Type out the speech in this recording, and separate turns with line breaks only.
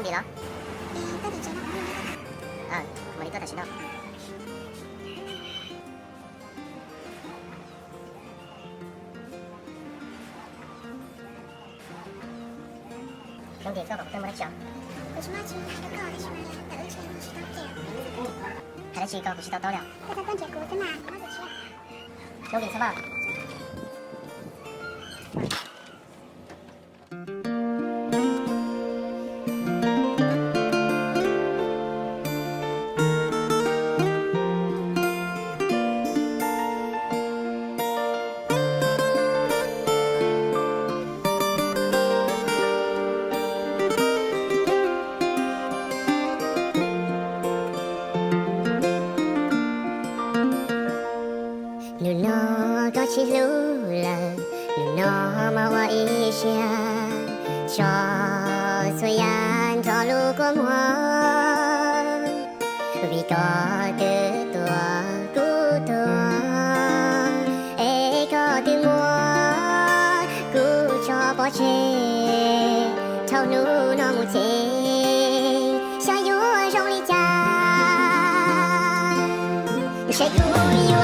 地了？
到底知道
啊，莫里多大知道。兄弟，走吧，等没得叫。
为什么要去海的高的什么呀？在而且你知道这。
海的起高不是到了。
在等这个子嘛，马上去。
兄弟，走吧。
路诺高起路了，路诺马我一下，说虽然着路过我，vì có từ tua cú tua, có từ mua cú cho bỏ chê, thâu nu nó một chê, xa yếu trong ly cha, sẽ cú yếu